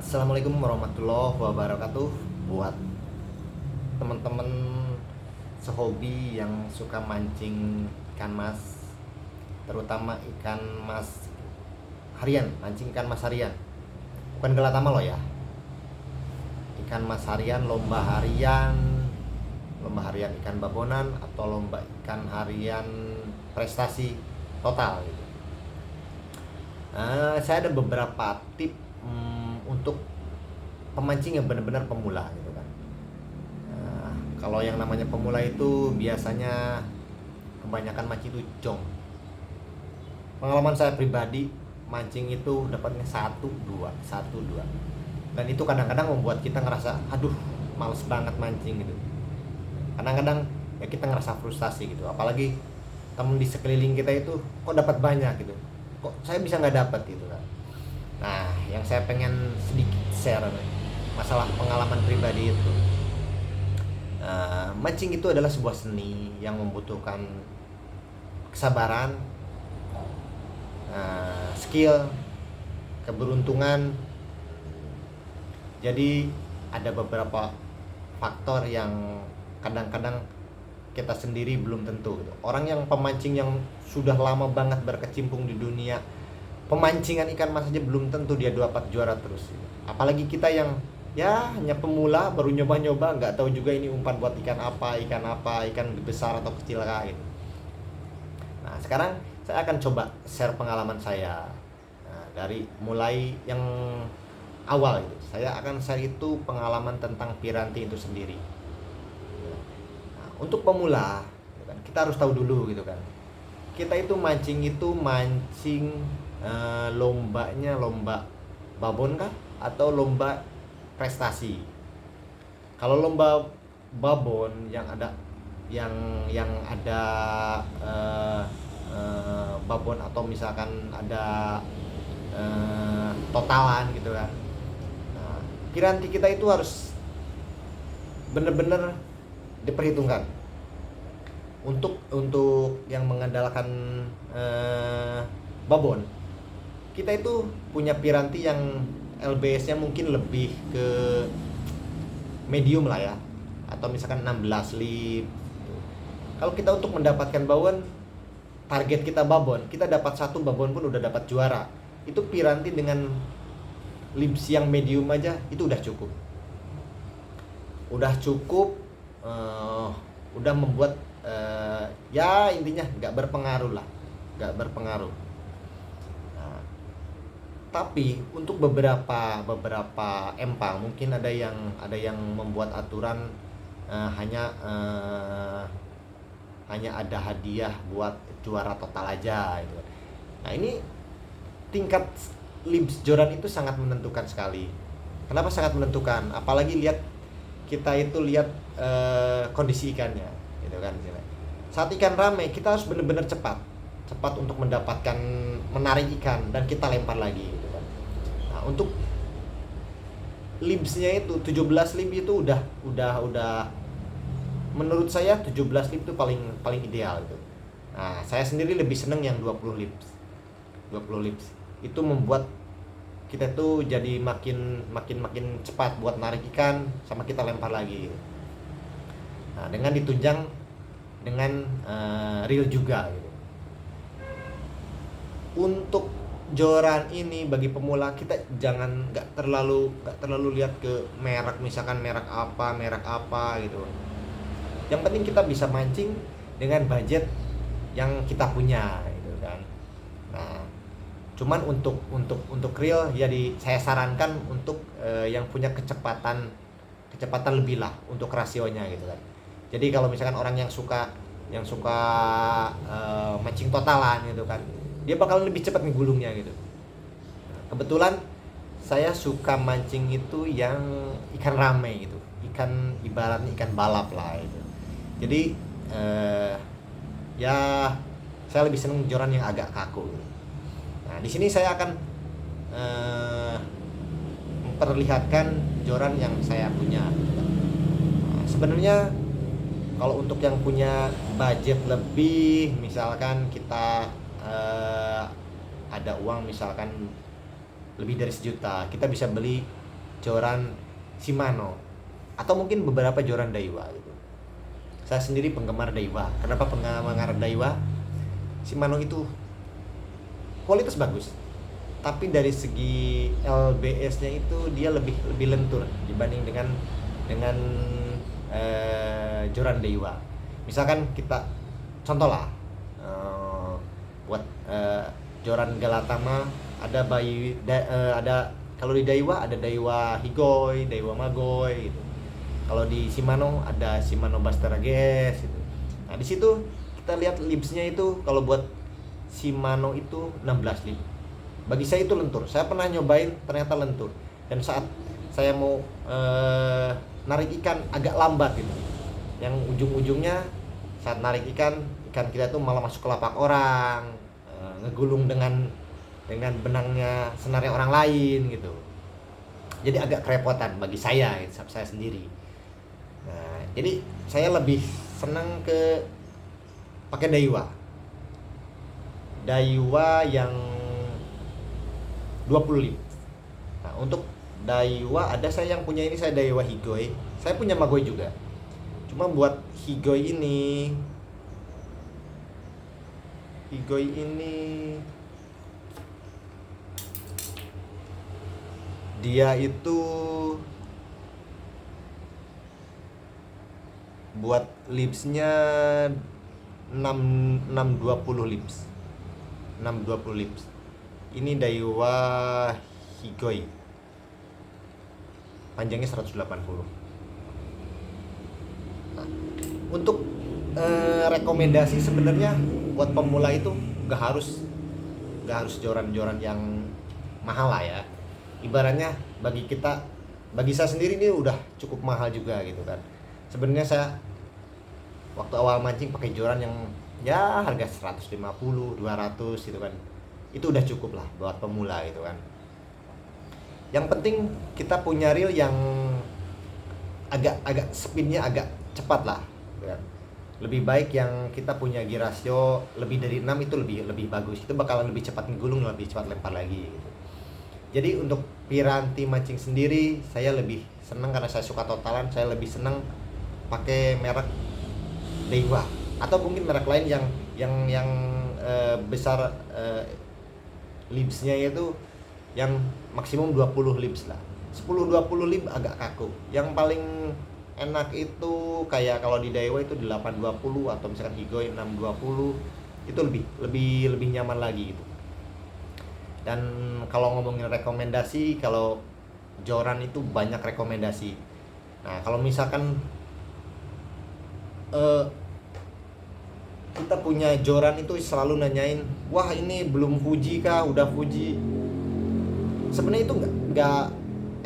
Assalamualaikum warahmatullahi wabarakatuh. Buat teman-teman sehobi yang suka mancing ikan mas, terutama ikan mas harian, mancing ikan mas harian, bukan gelatama loh ya. Ikan mas harian, lomba harian ikan babonan atau lomba ikan harian prestasi total gitu. Saya ada beberapa tip untuk pemancing yang benar-benar pemula gitu kan. Kalau yang namanya pemula itu biasanya kebanyakan mancing itu jong. Pengalaman saya pribadi, mancing itu dapatnya satu dua, dan itu kadang-kadang membuat kita ngerasa aduh males banget mancing gitu. Kadang-kadang ya kita ngerasa frustasi gitu, apalagi temen di sekeliling kita itu kok dapat banyak gitu, kok saya bisa nggak dapat gitu kan. Nah, yang saya pengen sedikit share masalah pengalaman pribadi itu. Mancing itu adalah sebuah seni yang membutuhkan kesabaran, skill, keberuntungan. Jadi ada beberapa faktor yang kadang-kadang kita sendiri belum tentu gitu. Orang yang pemancing yang sudah lama banget berkecimpung di dunia pemancingan ikan mas aja belum tentu dia dapat juara terus gitu. Apalagi kita yang ya hanya pemula, baru nyoba-nyoba, nggak tahu juga ini umpan buat ikan apa, ikan besar atau kecil kah gitu. Nah, sekarang saya akan coba share pengalaman saya. Dari mulai yang awal itu, saya akan share itu pengalaman tentang piranti itu sendiri. Nah, untuk pemula gitu kan, kita harus tahu dulu gitu kan. Kita itu mancing lombanya lomba babon kah atau lomba prestasi. Kalau lomba babon yang ada babon atau misalkan ada totalan gitu kan. Nah, piranti kita itu harus benar-benar diperhitungkan. Untuk yang mengandalkan babon, kita itu punya piranti yang LBS-nya mungkin lebih ke medium lah ya, atau misalkan 16 lib. Kalau kita untuk mendapatkan babon, target kita babon, kita dapat satu babon pun udah dapat juara. Itu piranti dengan libs yang medium aja itu udah cukup. Udah membuat ya intinya nggak berpengaruh lah, nggak berpengaruh. Nah, tapi untuk beberapa empang mungkin ada yang membuat aturan hanya ada hadiah buat juara total aja gitu. Nah, ini tingkat libs joran itu sangat menentukan sekali. Kenapa sangat menentukan? Apalagi kita itu lihat kondisi ikannya gitu kan. Saat ikan ramai kita harus benar-benar cepat untuk mendapatkan menarik ikan dan kita lempar lagi gitu kan. Nah, untuk libsnya itu 17 lib itu udah menurut saya 17 lib itu paling ideal gitu. Nah, saya sendiri lebih seneng yang 20 libs. 20 libs itu membuat kita tuh jadi makin cepat buat narik ikan sama kita lempar lagi gitu. Nah, dengan ditunjang dengan reel juga gitu. Untuk joran ini bagi pemula kita nggak terlalu lihat ke merek, misalkan merek apa gitu. Yang penting kita bisa mancing dengan budget yang kita punya gitu kan. Nah, cuman untuk reel jadi saya sarankan untuk yang punya kecepatan lebih lah untuk rasionya gitu kan. Jadi kalau misalkan orang yang suka mancing totalan gitu kan, dia bakal lebih cepat ngegulungnya gitu. Kebetulan saya suka mancing itu yang ikan rame gitu, ikan ibaratnya ikan balap lah itu. Jadi ya saya lebih seneng joran yang agak kaku gitu. Nah, di sini saya akan memperlihatkan joran yang saya punya. Nah, sebenarnya kalau untuk yang punya budget lebih, misalkan kita ada uang misalkan lebih dari 1 juta, kita bisa beli joran Shimano atau mungkin beberapa joran Daiwa gitu. Saya sendiri penggemar Daiwa. Kenapa penggemar Daiwa? Shimano itu kualitas bagus, tapi dari segi LBS-nya itu dia lebih lentur dibanding dengan joran Daiwa. Misalkan kita contoh lah, buat joran Galatama ada ada, kalau di Daiwa ada Daiwa Higoi, Daiwa Magoi gitu. Kalau di Shimano ada Shimano Bastera GS gitu. Nah, di situ kita lihat libsnya itu kalau buat Shimano itu 16 lib. Bagi saya itu lentur. Saya pernah nyobain ternyata lentur. Dan saat saya mau narik ikan agak lambat gitu. Yang ujung-ujungnya saat narik ikan kita tuh malah masuk ke lapak orang, ngegulung dengan benangnya senarnya orang lain gitu. Jadi agak kerepotan bagi saya, gitu, saya sendiri. Nah, jadi saya lebih senang pakai Daiwa yang 20 lib. Nah, untuk Daiwa ada saya yang punya ini, saya Daiwa Higoi. Saya punya Magoi juga. Cuma buat Higoi ini dia itu buat libsnya 620 libs. 620 libs. Ini Daiwa Higoi. Panjangnya 180. Nah, untuk rekomendasi sebenarnya buat pemula itu gak harus joran-joran yang mahal lah ya. Ibaratnya bagi saya sendiri ini udah cukup mahal juga gitu kan. Sebenarnya saya waktu awal mancing pakai joran yang ya harga 150, 200 gitu kan. Itu udah cukup lah buat pemula gitu kan. Yang penting kita punya reel yang agak speednya agak cepat lah gitu kan. Lebih baik yang kita punya gear ratio lebih dari 6 itu lebih bagus. Itu bakalan lebih cepat ngegulung, lebih cepat lempar lagi gitu. Jadi untuk piranti mancing sendiri saya lebih senang karena saya suka totalan, saya lebih senang pakai merek Daiwa atau mungkin merek lain yang besar libsnya itu yang maksimum 20 libs lah. 10-20 lib agak kaku. Yang paling enak itu kayak kalau di Daiwa itu 820 atau misalkan Higoi 620 itu lebih nyaman lagi gitu. Dan kalau ngomongin rekomendasi, kalau joran itu banyak rekomendasi. Nah, kalau misalkan kita punya joran itu selalu nanyain, wah ini belum Fuji kah, udah Fuji. Sebenarnya itu nggak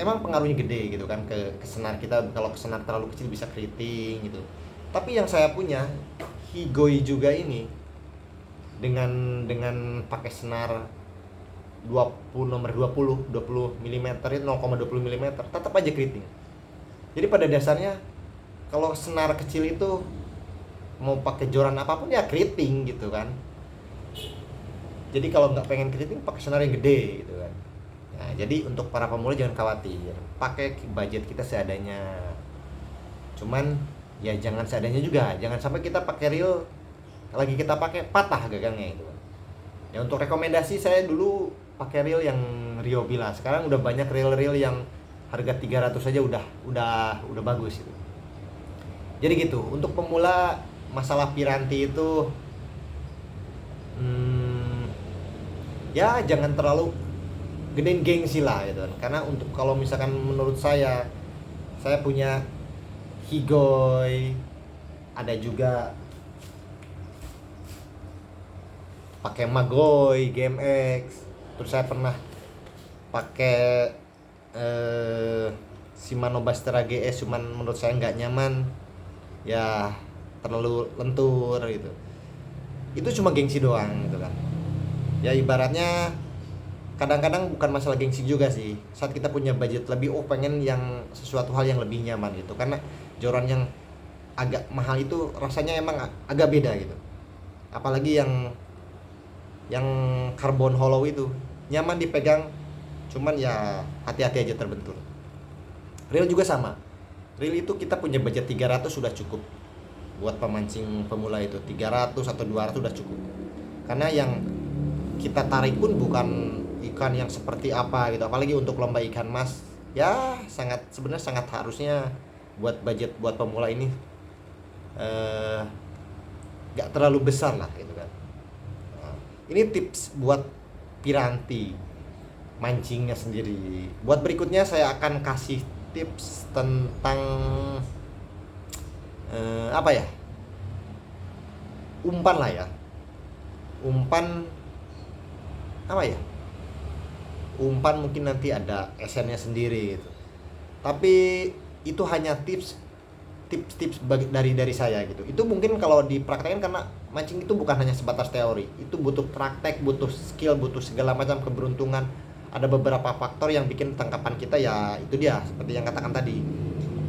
emang pengaruhnya gede gitu kan ke senar kita. Kalau senar terlalu kecil bisa keriting gitu. Tapi yang saya punya Higoi juga ini dengan pakai senar 20 nomor 20 mm itu 0,20 mm tetap aja keriting. Jadi pada dasarnya kalau senar kecil itu mau pakai joran apapun ya keriting gitu kan. Jadi kalau nggak pengen keriting pakai senar yang gede gitu kan. Nah, jadi untuk para pemula jangan khawatir, pakai budget kita seadanya. Cuman ya jangan seadanya juga, jangan sampai kita pakai reel lagi kita pakai patah gagangnya itu. Ya untuk rekomendasi saya dulu pakai reel yang Riobila. Sekarang udah banyak reel-reel yang harga 300 saja udah bagus itu. Jadi gitu, untuk pemula masalah piranti itu ya jangan terlalu gedein gengsi lah gitu kan. Karena untuk kalau misalkan menurut saya punya Higoi, ada juga pakai Magoi, GMX, terus saya pernah pakai Shimano Bastera GS, cuman menurut saya nggak nyaman, ya terlalu lentur gitu. Itu cuma gengsi doang gitu kan. Ya ibaratnya kadang-kadang bukan masalah gengsi juga sih. Saat kita punya budget lebih, pengen yang sesuatu hal yang lebih nyaman gitu. Karena joran yang agak mahal itu rasanya emang agak beda gitu. Apalagi yang carbon hollow itu nyaman dipegang, cuman ya hati-hati aja terbentur. Reel juga sama. Reel itu kita punya budget 300 sudah cukup. Buat pemancing pemula itu 300 atau 200 sudah cukup. Karena yang kita tarik pun bukan ikan yang seperti apa gitu, apalagi untuk lomba ikan mas. Ya sebenarnya sangat harusnya buat budget buat pemula ini gak terlalu besar lah gitu kan. Ini tips buat piranti mancingnya sendiri. Buat berikutnya saya akan kasih tips tentang apa ya, umpan lah ya. Umpan apa ya, umpan mungkin nanti ada esennya sendiri gitu, tapi itu hanya tips dari saya gitu. Itu mungkin kalau dipraktekkan, karena mancing itu bukan hanya sebatas teori, itu butuh praktek, butuh skill, butuh segala macam keberuntungan. Ada beberapa faktor yang bikin tangkapan kita, ya itu dia seperti yang katakan tadi,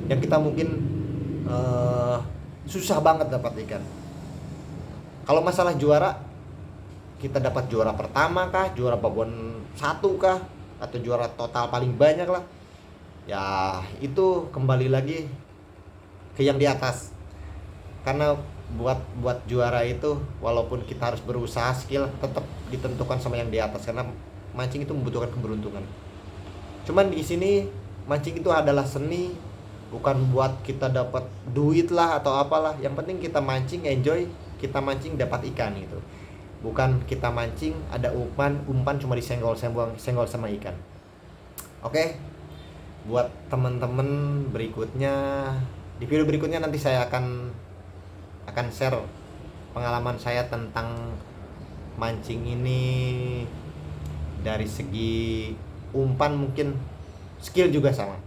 yang kita mungkin susah banget dapat ikan. Kalau masalah juara, kita dapat juara pertama kah, juara babon 1 kah, atau juara total paling banyak lah, ya itu kembali lagi ke yang di atas. Karena buat juara itu, walaupun kita harus berusaha, skill tetap ditentukan sama yang di atas, karena mancing itu membutuhkan keberuntungan. Cuman di sini mancing itu adalah seni, bukan buat kita dapat duit lah atau apalah. Yang penting kita mancing enjoy, kita mancing dapat ikan gitu. Bukan kita mancing ada umpan cuma disenggol sama ikan. Oke. Buat teman-teman berikutnya, di video berikutnya nanti saya akan share pengalaman saya tentang mancing ini dari segi umpan, mungkin skill juga sama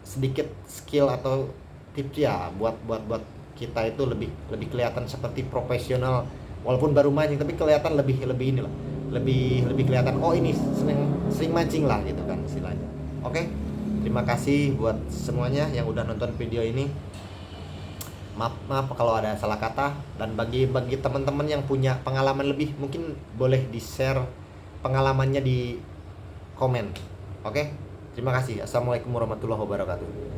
sedikit skill atau tips ya, buat kita itu lebih kelihatan seperti profesional. Walaupun baru mancing tapi kelihatan lebih inilah, lebih kelihatan, oh ini sering mancing lah gitu kan istilahnya. Oke, terima kasih buat semuanya yang udah nonton video ini. Maaf kalau ada salah kata, dan bagi teman-teman yang punya pengalaman lebih, mungkin boleh di-share pengalamannya di komen. Oke, terima kasih. Assalamualaikum warahmatullahi wabarakatuh.